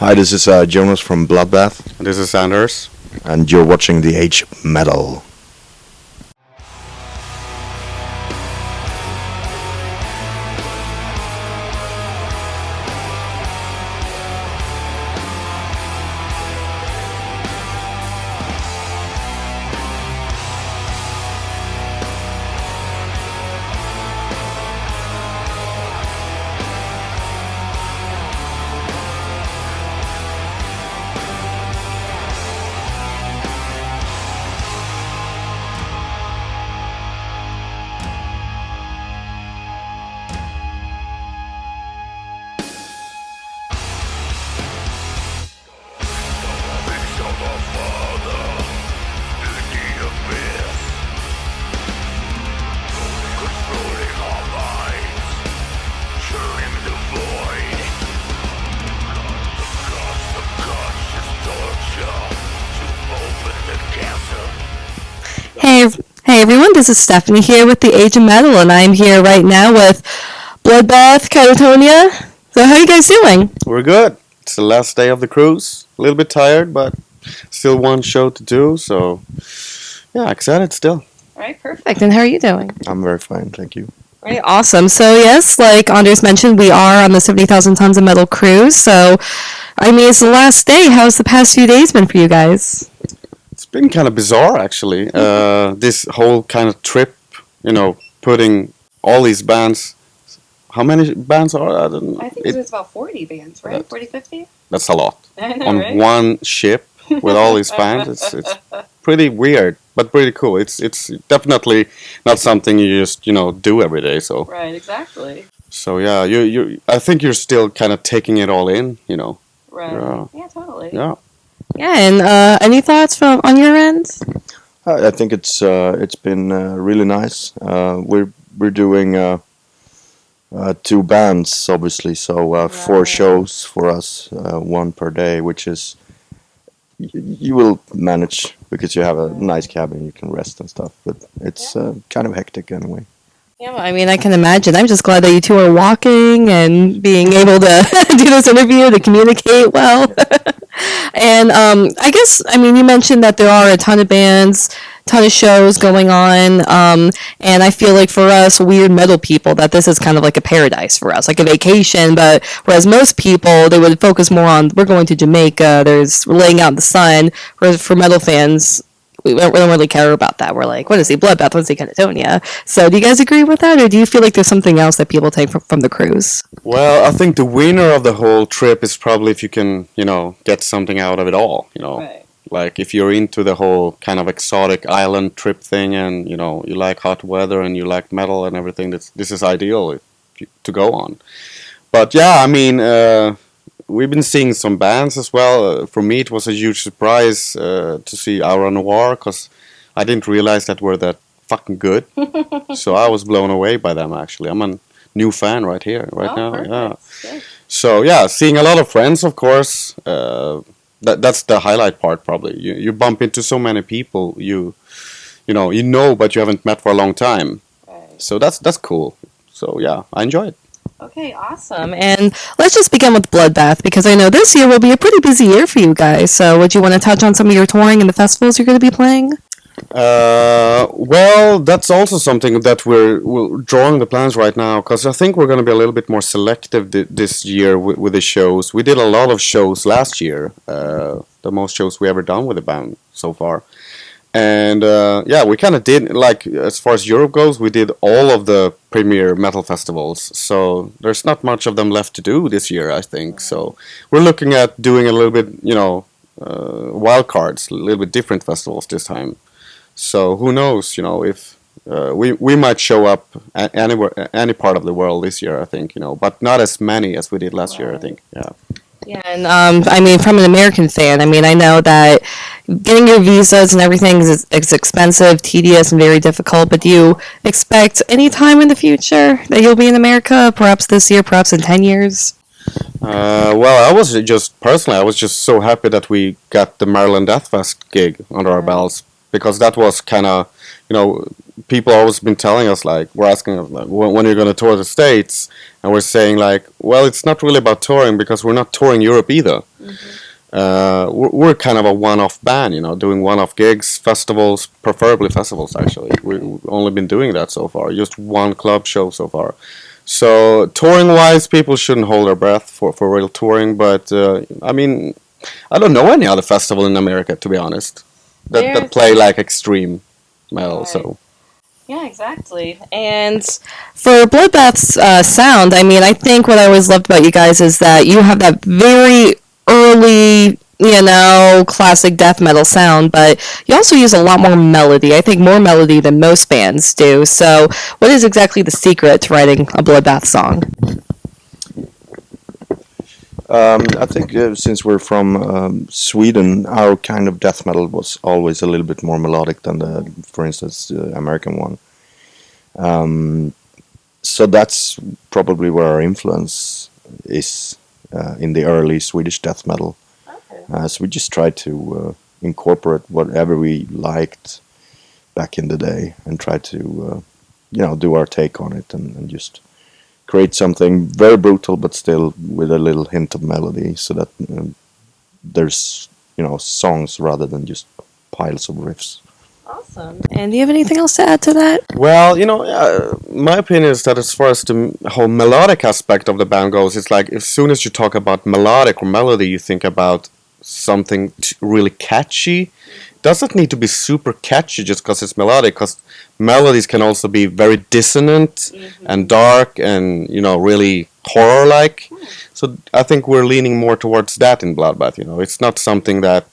Hi, this is Jonas from Bloodbath. This is Anders. And you're watching The Age of Metal. Hey everyone, this is Stephanie here with the Age of Metal, and I'm here right now with Bloodbath, Katatonia. So how are you guys doing? We're good. It's the last day of the cruise. A little bit tired, but still one show to do, so yeah, excited still. Alright, perfect. And how are you doing? I'm very fine, thank you. Right, awesome. So yes, like Anders mentioned, we are on the 70,000 Tons of Metal cruise, so I mean, it's the last day. How's the past few days been for you guys? It's been kind of bizarre, actually. This whole kind of trip, putting all these bands. How many bands are there? I think it was about 40 bands, right? 40, 50? That's a lot. I know, on right? one ship with all these bands. It's pretty weird, but pretty cool. It's definitely not something you just do every day. So Right, exactly. so yeah, you I think you're still kind of taking it all in. Right. Yeah, totally. Yeah. Yeah, and any thoughts from on your end? I think it's been really nice. We're doing two bands, obviously, so 4 shows for us, one per day, which is you will manage because you have a nice cabin, you can rest and stuff. But it's kind of hectic anyway. Yeah, I mean, I can imagine. I'm just glad that you two are walking and being able to do this interview, to communicate well. And I guess, I mean, you mentioned that there are a ton of bands, ton of shows going on, and I feel like for us weird metal people that this is kind of like a paradise for us, like a vacation, but whereas most people, they would focus more on, we're going to Jamaica, we're laying out in the sun, whereas for metal fans, we don't really care about that. We're like, what is he, Bloodbath, what is he, Katatonia? So do you guys agree with that, or do you feel like there's something else that people take from the cruise? Well, I think the winner of the whole trip is probably if you can, get something out of it all, Right. Like if you're into the whole kind of exotic island trip thing and, you like hot weather and you like metal and everything, this is ideal to go on. But yeah, I mean, we've been seeing some bands as well. For me, it was a huge surprise to see Aura Noir because I didn't realize that we're that fucking good. So I was blown away by them, actually. I'm a new fan right now. Perfect. Yeah. So yeah, seeing a lot of friends, of course. That's the highlight part, probably. You bump into so many people you know, but you haven't met for a long time. Right. So that's cool. So yeah, I enjoy it. Okay, awesome. And let's just begin with Bloodbath, because I know this year will be a pretty busy year for you guys. So would you want to touch on some of your touring and the festivals you're going to be playing? Well, that's also something that we're drawing the plans right now, because I think we're going to be a little bit more selective this year with the shows. We did a lot of shows last year, the most shows we ever done with the band so far. And yeah, we kind of did, like, as far as Europe goes, we did all of the premier metal festivals. So there's not much of them left to do this year, I think. So we're looking at doing a little bit, wild cards, a little bit different festivals this time. So who knows, if we might show up anywhere, any part of the world this year, I think, but not as many as we did last year, I think. Yeah. Yeah, and I mean, from an American fan, I mean, I know that getting your visas and everything is expensive, tedious, and very difficult, but do you expect any time in the future that you'll be in America, perhaps this year, perhaps in 10 years? Well, I was just so happy that we got the Maryland Death Fest gig under our belts, because that was kind of, people always been telling us, like, we're asking us, like, when you're going to tour the States, and we're saying, like, well, it's not really about touring, because we're not touring Europe either. We're kind of a one-off band, doing one-off gigs, festivals, preferably festivals. Actually, we've only been doing that so far, just one club show so far. So touring-wise, people shouldn't hold their breath for real touring. But I mean, I don't know any other festival in America, to be honest, that play like extreme metal. Right. So Yeah, exactly. And for Bloodbath's sound, I mean, I think what I always loved about you guys is that you have that very early, classic death metal sound, but you also use a lot more melody. I think more melody than most bands do. So, what is exactly the secret to writing a Bloodbath song? I think since we're from Sweden, our kind of death metal was always a little bit more melodic than for instance, the American one. So that's probably where our influence is in the early Swedish death metal. Okay. So we just tried to incorporate whatever we liked back in the day and try to, do our take on it and just create something very brutal but still with a little hint of melody so that there's, songs rather than just piles of riffs. Awesome. And do you have anything else to add to that? well, my opinion is that as far as the whole melodic aspect of the band goes, it's like as soon as you talk about melodic or melody, you think about something really catchy. Doesn't need to be super catchy just because it's melodic, because melodies can also be very dissonant and dark and really horror-like. So I think we're leaning more towards that in Bloodbath. It's not something that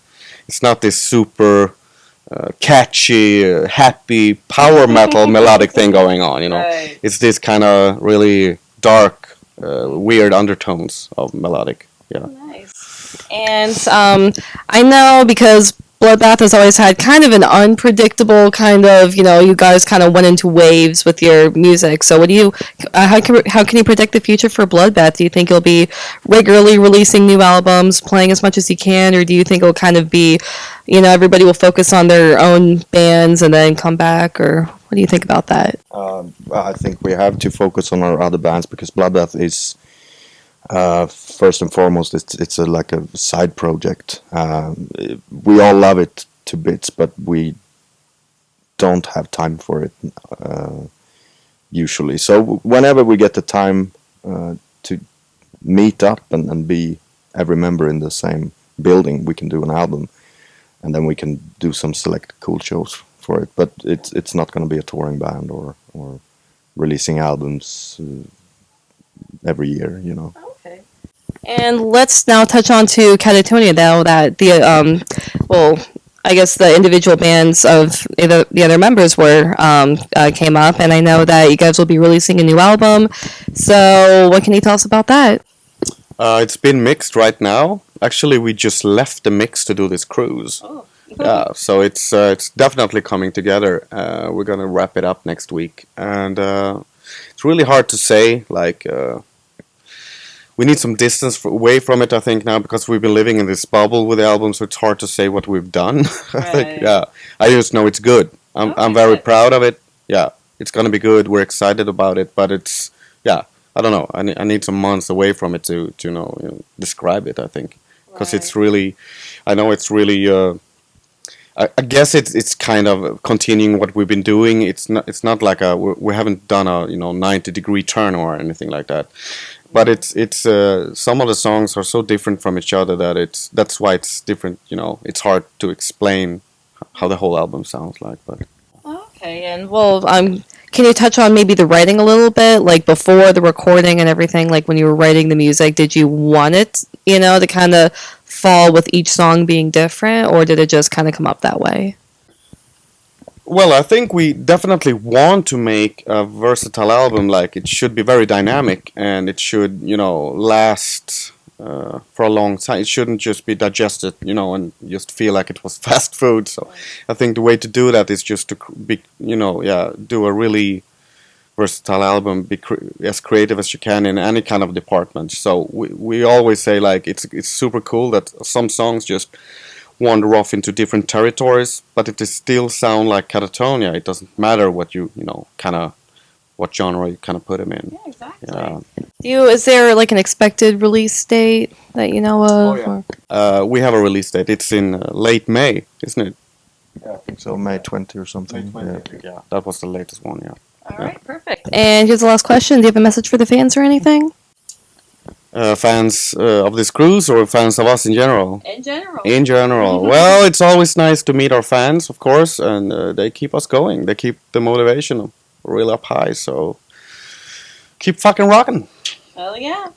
it's not this super catchy, happy power metal melodic thing going on. Right. It's this kind of really dark, weird undertones of melodic. Yeah. Nice. And I know because Bloodbath has always had kind of an unpredictable kind of, you guys kind of went into waves with your music. So how can you predict the future for Bloodbath? Do you think you'll be regularly releasing new albums, playing as much as you can, or do you think it'll kind of be, everybody will focus on their own bands and then come back, or what do you think about that? I think we have to focus on our other bands because Bloodbath is first and foremost, it's like a side project. We all love it to bits, but we don't have time for it usually. So whenever we get the time to meet up and be every member in the same building, we can do an album, and then we can do some select cool shows for it. But it's not going to be a touring band or releasing albums every year. Okay. And let's now touch on to Katatonia, though, that I guess the individual bands of the other members came up, and I know that you guys will be releasing a new album. So what can you tell us about that? It's been mixed right now. Actually, we just left the mix to do this cruise. Oh. Yeah, so it's definitely coming together. We're gonna wrap it up next week, and it's really hard to say. We need some distance away from it, I think, now, because we've been living in this bubble with the album, so it's hard to say what we've done. I think, yeah, I just know it's good. I'm very proud of it. Yeah, it's gonna be good. We're excited about it, but it's I don't know. I need some months away from it to describe it. I think because it's really, I know it's really. I guess it's kind of continuing what we've been doing. It's not like we haven't done a 90-degree turn or anything like that. But it's some of the songs are so different from each other that that's why it's different. It's hard to explain how the whole album sounds like. But okay, and can you touch on maybe the writing a little bit, like before the recording and everything? Like when you were writing the music, did you want it, to kind of fall with each song being different, or did it just kind of come up that way? Well, I think we definitely want to make a versatile album. Like it should be very dynamic, and it should, last for a long time. It shouldn't just be digested, and just feel like it was fast food. So, I think the way to do that is just to be, do a really versatile album, be as creative as you can in any kind of department. So we always say like it's super cool that some songs just wander off into different territories, but if they still sound like Katatonia, it doesn't matter what what genre you kind of put them in. Yeah, exactly. Is there like an expected release date? that you know of? Or? We have a release date. It's in late May, isn't it? Yeah, I think so. May 20 or something. Yeah, that was the latest one. Yeah. All right, perfect. And here's the last question: do you have a message for the fans or anything? Fans of this cruise or fans of us in general? In general. In general. Well, it's always nice to meet our fans, of course, and they keep us going. They keep the motivation real up high, so keep fucking rocking. Hell yeah.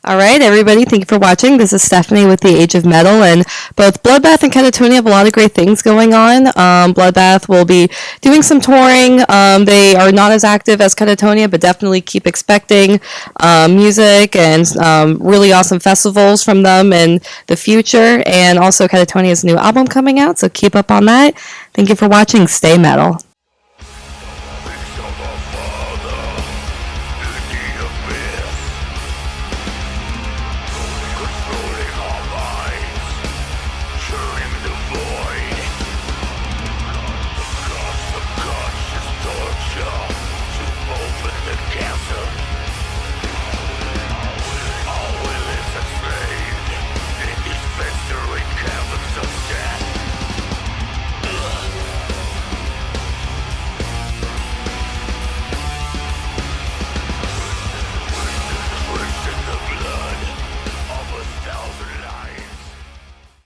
All right, everybody, thank you for watching. This is Stephanie with the Age of Metal, and both Bloodbath and Katatonia have a lot of great things going on. Bloodbath will be doing some touring. They are not as active as Katatonia, but definitely keep expecting music and really awesome festivals from them in the future. And also Katatonia's new album coming out, so keep up on that. Thank you for watching. Stay metal.